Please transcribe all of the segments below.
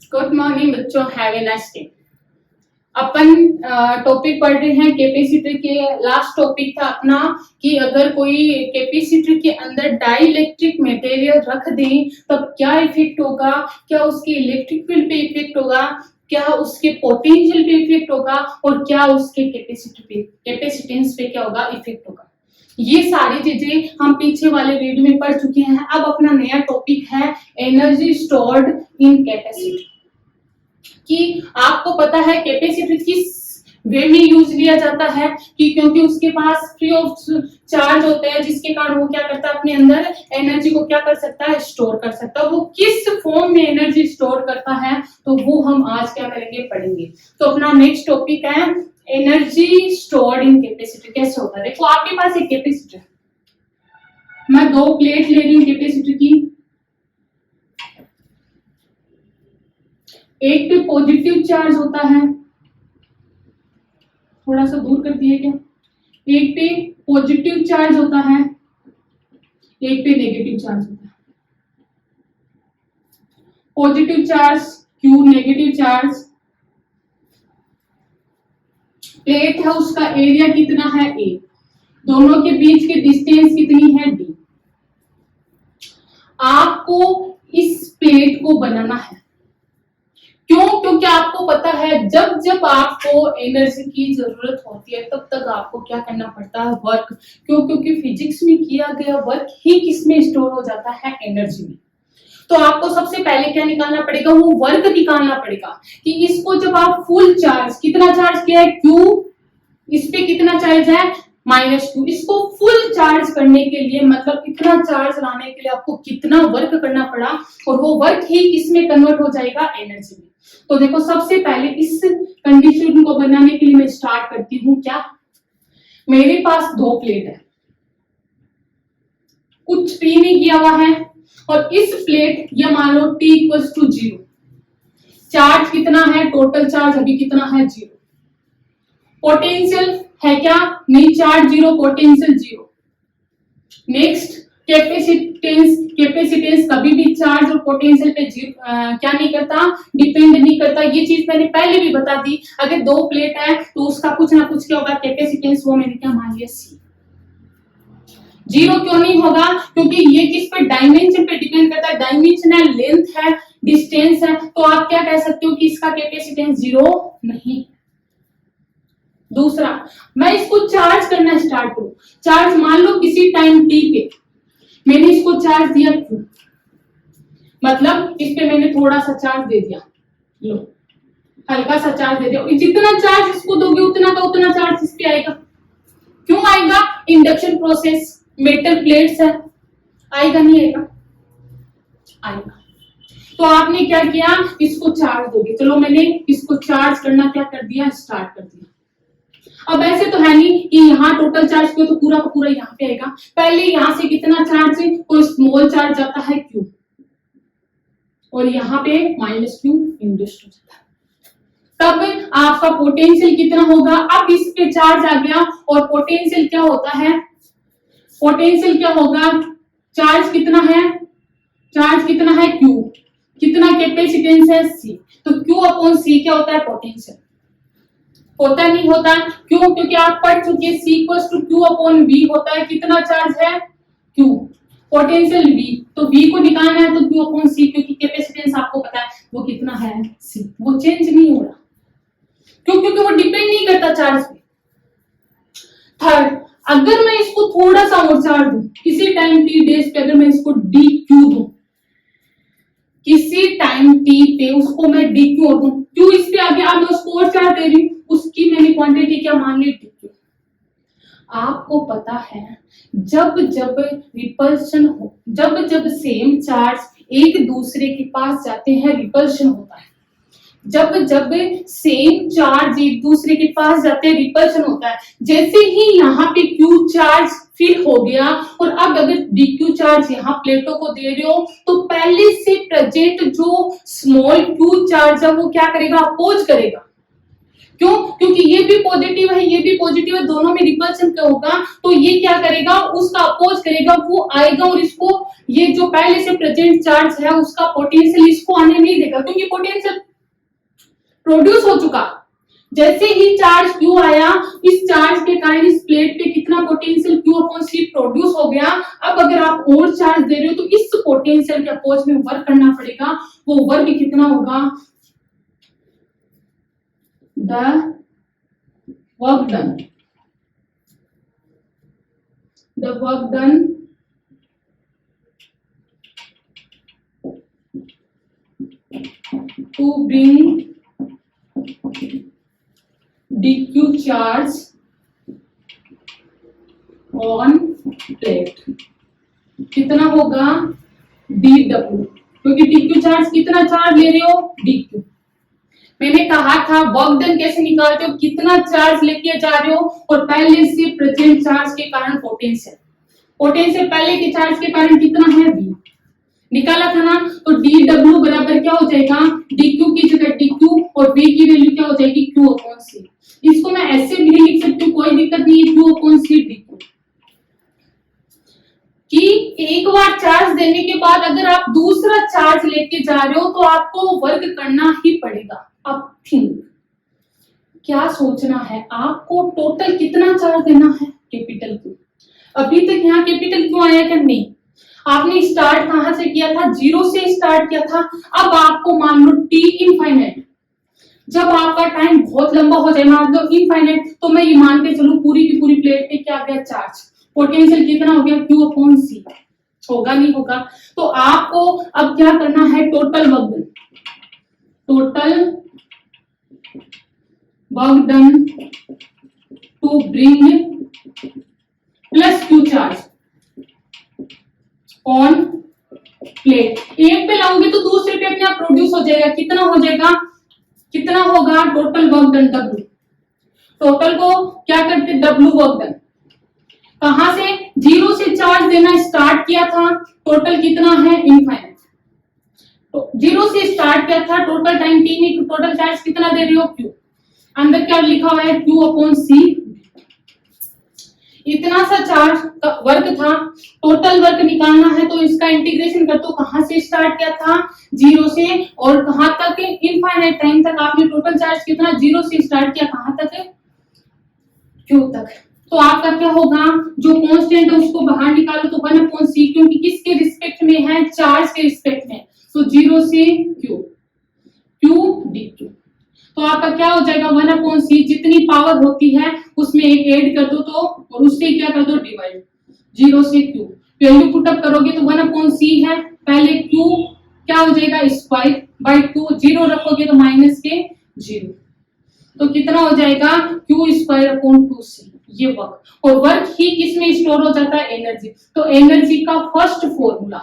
Good morning बच्चों, have a nice day. Upon topic पढ़ रहे हैं कैपेसिटर के। लास्ट टॉपिक था अपना कि अगर कोई कैपेसिटर के अंदर डाइलेक्ट्रिक मटेरियल रख दें तब क्या इफेक्ट होगा, क्या उसके इलेक्ट्रिक फील्ड पे इफेक्ट होगा, क्या उसके पोटेंशियल पे इफेक्ट होगा और क्या उसके कैपेसिटेंस पे क्या होगा, इफेक्ट होगा। ये सारी चीजें हम पीछे वाले वीडियो में पढ़ चुके हैं। अब अपना नया टॉपिक है एनर्जी स्टोर्ड इन कैपेसिटर। कि आपको पता है कैपेसिटर किस वे में यूज लिया जाता है कि क्योंकि उसके पास फ्री ऑफ चार्ज होता है, जिसके कारण वो क्या करता है, अपने अंदर एनर्जी को क्या कर सकता है, स्टोर कर सकता है। वो किस फॉर्म में एनर्जी स्टोर करता है तो वो हम आज क्या करेंगे, पढ़ेंगे। तो अपना नेक्स्ट टॉपिक है एनर्जी स्टोर्ड इन कैपेसिटर। कैसे होता है, देखो आपके पास एक कैपेसिटर, मैं दो प्लेट ले रही हूँ कैपेसिटर की। एक पे पॉजिटिव चार्ज होता है, थोड़ा सा दूर कर दिए क्या, एक पे पॉजिटिव चार्ज होता है, एक पे नेगेटिव चार्ज होता है। Positive charge Q, negative charge, plate है उसका एरिया कितना है A, दोनों के बीच की डिस्टेंस कितनी है D। आपको इस प्लेट को बनाना है, क्यों? क्योंकि आपको पता है जब जब आपको एनर्जी की जरूरत होती है तब तक आपको क्या करना पड़ता है, वर्क। क्यों? क्योंकि फिजिक्स में किया गया वर्क ही किसमें स्टोर हो जाता है, एनर्जी में। तो आपको सबसे पहले क्या निकालना पड़ेगा, वो वर्क निकालना पड़ेगा कि इसको जब आप फुल चार्ज, कितना चार्ज किया है Q, इस पे कितना चार्ज है -Q, इसको फुल चार्ज करने के लिए मतलब इतना चार्ज लाने के लिए आपको कितना वर्क करना पड़ा और वो वर्क ही किसमें कन्वर्ट हो जाएगा, एनर्जी में। तो देखो सबसे पहले इस कंडीशन को बनाने के लिए मैं स्टार्ट करती हूँ क्या, मेरे पास दो प्लेट है, कुछ भी नहीं किया हुआ है और इस प्लेट या मान लो T = 0, चार्ज कितना है, टोटल चार्ज अभी कितना है 0, पोटेंशियल है क्या, नहीं, चार्ज 0, पोटेंशियल 0। नेक्स्ट कैपेसिटेंस कभी भी चार्ज और पोटेंशियल पे क्या नहीं करता, डिपेंड नहीं करता। ये चीज मैंने पहले भी बता दी। अगर दो प्लेट है तो उसका कुछ ना कुछ क्या होगा, कैपेसिटेंस, वो मैंने क्या मान लिया, C। 0 क्यों नहीं होगा, क्योंकि ये किस पे, डायमेंशन पे डिपेंड करता है। डायमेंशन है, लेंथ है, डिस्टेंस है, तो आप क्या कह सकते हो कि इसका कैपेसिटेंस 0 नहीं। दूसरा, मैं इसको चार्ज करना स्टार्ट करूं, चार्ज मान लो किसी टाइम T पे मैंने इसको चार्ज दिया Q, मतलब इस पे मैंने थोड़ा सा चार्ज दे दिया, लो हल्का सा चार्ज दे दिया। जितना चार्ज इसको दोगे उतना का उतना चार्ज इस पे आएगा। क्यों आएगा, इंडक्शन प्रोसेस, मेटल प्लेट्स है, आएगा नहीं आएगा, आएगा। तो आपने क्या किया, इसको चार्ज दोगे, चलो मैंने इसको चार्ज करना क्या कर दिया, स्टार्ट कर दिया। अब ऐसे तो है नहीं कि यहाँ टोटल चार्ज किया तो पूरा का पूरा यहाँ पे आएगा, पहले यहाँ से कितना चार्ज है, कोई स्मॉल चार्ज जाता है Q और यहाँ पे -Q इंड्यूस्ड हो जाता है। तब आपका पोटेंशियल कितना होगा, अब इस पे चार्ज आ गया और पोटेंशियल क्या होता है, पोटेंशियल क्या होगा, चार्ज कितना है, चार्ज कितना है Q, कितना कैपेसिटेंस है C, तो Q/C क्या होता है, पोटेंशियल। होता नहीं होता, क्यों? क्योंकि आप पढ़ चुके C = Q/V होता है, कितना चार्ज है Q, पोटेंशियल V, तो V को निकालना है तो Q/C, क्योंकि कैपेसिटेंस आपको पता है वो कितना है C, वो चेंज नहीं हो रहा। क्यों? क्योंकि वो डिपेंड नहीं करता चार्ज पे। थर्ड, अगर मैं इसको थोड़ा सा और चार्ज दूं, किसी टाइम T डेज पे अगर मैं इसको dQ दूं, किसी टाइम T पे उसको मैं dQ दूं, Q इस पे आ गया, अब मैं उसको और चार्ज दे रही हूं, उसकी मैंने क्वांटिटी क्या मान ली, dQ। आपको पता है जब जब रिपल्शन हो, जब जब सेम चार्ज एक दूसरे के पास जाते हैं, रिपल्शन होता है। जब जब सेम चार्ज एक दूसरे के पास जाते हैं, रिपल्शन होता है। जैसे ही यहाँ पे Q चार्ज फिल हो गया और अब अगर dQ चार्ज यहाँ प्लेटों को दे रहे हो तो पहले से प्रेजेंट जो स्मॉल Q चार्ज है वो क्या करेगा, अपोज करेगा। क्यों? क्योंकि ये भी पॉजिटिव है, ये भी पॉजिटिव है, दोनों में रिपल्शन क्या होगा, तो ये क्या करेगा, उसका अपोज करेगा, वो आएगा और इसको, ये जो पहले से प्रेजेंट चार्ज है उसका पोटेंशियल इसको आने नहीं देगा, क्योंकि पोटेंशियल प्रोड्यूस हो चुका। जैसे ही चार्ज Q आया, इस चार्ज के कारण इस प्लेट पे कितना potential Q upon C produce हो गया। अब अगर आप और चार्ज दे रहे हो तो इस पोटेंशियल के अपोज में वर्क करना पड़ेगा। वो वर्क कितना होगा, the work done, the work done to bring dq charge on plate कितना होगा, dw, क्योंकि dq चार्ज कितना चार्ज ले रहे हो, dq। मैंने कहा था वर्क डन कैसे निकालते हो, कितना चार्ज लेके जा रहे हो और पहले से प्रेजेंट चार्ज के कारण पोटेंशियल, पोटेंशियल पहले के चार्ज के कारण कितना है, v निकाला था ना। तो dw बराबर क्या हो जाएगा, dq की जगह dq और v की वैल्यू क्या हो जाएगी, q अपॉन c। इसको मैं ऐसे भी लिख सकती हूँ, कोई दिक्कत नहीं है, q अपॉन c dq। कि एक बार चार्ज देने के बाद अगर आप दूसरा चार्ज लेके जा रहे हो तो आपको वर्क करना ही पड़ेगा। अब थिंक, क्या सोचना है आपको, टोटल कितना चार्ज देना है, कैपिटल Q। अभी तक यहाँ कैपिटल Q आया क्या, नहीं। आपने स्टार्ट कहां से किया था, जीरो से स्टार्ट किया था। अब आपको मान लो t इनफाइनाइट, जब आपका टाइम बहुत लंबा हो जाए, मान लो इनफाइनाइट, तो मैं ये मान के चलूं पूरी की पूरी प्लेट पे क्या गया चार्ज, पोटेंशियल कितना हो गया, Q अपॉन C। होगा नहीं होगा, तो आपको अब क्या करना है, total work done, total work done to bring plus Q charge on plate. एक पे लाओगे तो दूसरे पे अपने आप प्रोड्यूस हो जाएगा, कितना हो जाएगा, कितना होगा, total work done W। Total को क्या करते, W वर्क डन, कहां से, जीरो से चार्ज देना स्टार्ट किया था, टोटल कितना है, इनफाइनाइट। तो जीरो से स्टार्ट किया था, टोटल टाइम t में, टोटल चार्ज कितना दे रहे हो, Q। अंदर क्या लिखा हुआ है, Q अपॉन C। इतना सा चार्ज वर्क था, टोटल वर्क निकालना है तो इसका इंटीग्रेशन कर दो, कहां से स्टार्ट किया था, जीरो से, और कहां तक, इनफाइनाइट टाइम तक आपने टोटल चार्ज कितना, जीरो से स्टार्ट किया, कहां तक, Q तक। तो आपका क्या होगा, जो कांस्टेंट है उसको बाहर निकालो, तो 1 अपॉन C, क्योंकि किसके रिस्पेक्ट में है, चार्ज के रिस्पेक्ट में, तो जीरो से Q, Q dQ। तो आपका क्या हो जाएगा, 1 अपॉन C, जितनी पावर होती है उसमें एक ऐड कर दो, तो और उससे क्या कर दो, डिवाइड, जीरो से Q, वैल्यू पुट अप करोगे तो 1 अपॉन C है, पहले Q क्या हो जाएगा, स्क्वायर बाय 2, जीरो रखोगे तो माइनस के जीरो, तो कितना हो जाएगा, Q स्क्वायर अपॉन 2C। ये वर्क, और वर्क ही किसमें स्टोर हो जाता है, एनर्जी। तो एनर्जी का फर्स्ट फॉर्मूला,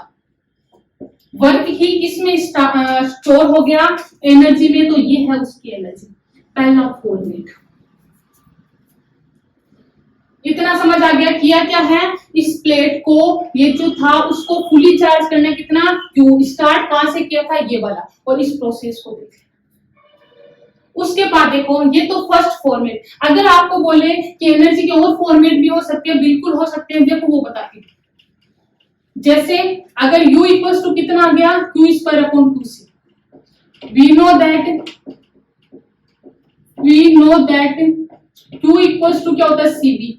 वर्क ही किसमें स्टोर हो गया, एनर्जी में, तो ये है उसकी एनर्जी, पहला फॉर्मेट। इतना समझ आ गया, किया क्या है, इस प्लेट को, ये जो था उसको फुली चार्ज करना, कितना, Q, स्टार्ट कहां से किया था, ये वाला, और इस प्रोसेस को देखें। उसके बाद देखो, ये तो फर्स्ट फॉर्मेट। अगर आपको बोले कि एनर्जी के और फॉर्मेट भी हो सकते हैं, बिल्कुल हो सकते हैं, देखो वो बताती हूँ। जैसे अगर U इक्वल्स टू कितना आ गया, Q square upon 2C। We know that Q equals to क्या होता है, CV।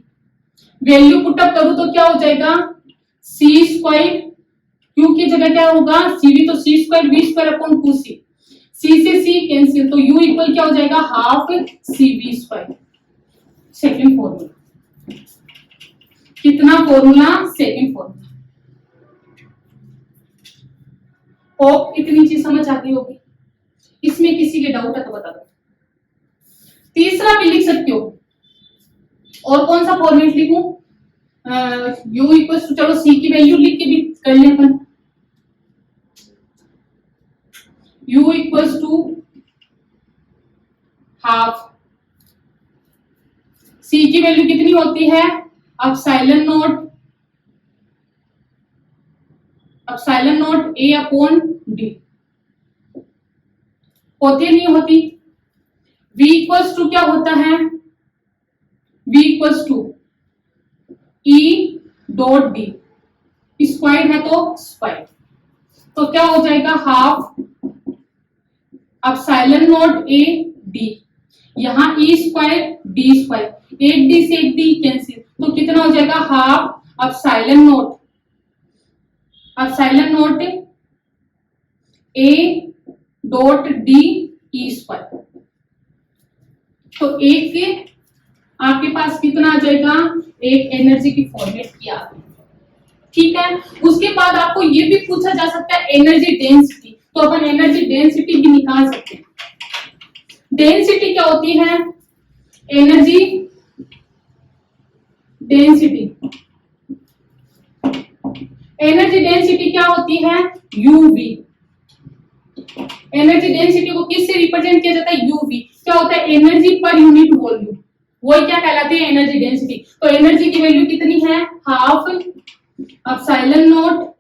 वैल्यू पुट अप करूं तो क्या हो जाएगा, C स्क्वायर, Q की जगह क्या होगा, CV, तो C square V square upon 2C। C से C कैंसिल, तो U इक्वल क्या हो जाएगा, half CV square. Second formula, कितना फॉर्मूला, सेकंड फॉर्मूला। होप इतनी चीज समझ आती होगी, इसमें किसी के डाउट है तो बता दो। तीसरा भी लिख सकते हो, और कौन सा फॉर्मेट लिखूं, U इक्वल टू, चलो C की वैल्यू लिख के भी कर ले अपन, U equals to half, C की वैल्यू कितनी होती है, epsilon not A upon D, होती नहीं होती। V इक्वल्स टू क्या होता है, V equals to E dot D, square है तो स्क्वायर, तो क्या हो जाएगा half epsilon not A D, यहाँ E स्क्वायर डी स्क्वायर, एक डी से एक डी कैंसिल, तो कितना हो जाएगा half epsilon not A dot D E square. तो एक आपके पास कितना आ जाएगा, एक एनर्जी की फॉर्मेट की आ गई, ठीक है। उसके बाद आपको ये भी पूछा जा सकता है एनर्जी डेंसिटी, तो अपन एनर्जी डेंसिटी भी निकाल सकते हैं। डेंसिटी क्या होती है, एनर्जी डेंसिटी क्या होती है, यूवी। एनर्जी डेंसिटी को किससे रिप्रेजेंट किया जाता है, यूवी। क्या होता है, एनर्जी पर यूनिट वॉल्यूम, वही क्या कहलाती है, एनर्जी डेंसिटी। तो एनर्जी की वैल्यू कितनी है, half epsilon not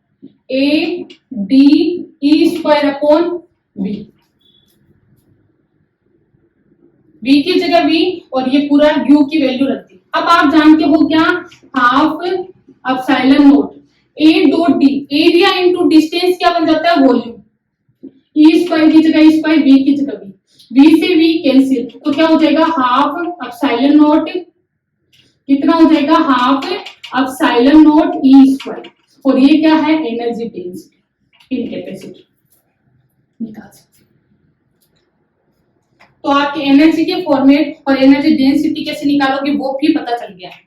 A D E square upon V, v की जगह v और ये पूरा u की वैल्यू रख दी। अब आप जानते हो क्या, half epsilon not a dot d, area into distance क्या बन जाता है, वॉल्यूम। e स्क्वायर की जगह स्क्वायर, v की जगह v से v कैंसिल, तो क्या हो जाएगा हाफ एप्सिलॉन नॉट, कितना हो जाएगा half epsilon not e square, और ये क्या है, एनर्जी डेंसिटी इन कैपेसिटी निकाल सकते। तो आपके एनर्जी के फॉर्मेट और एनर्जी डेंसिटी कैसे निकालोगे वो भी पता चल गया है।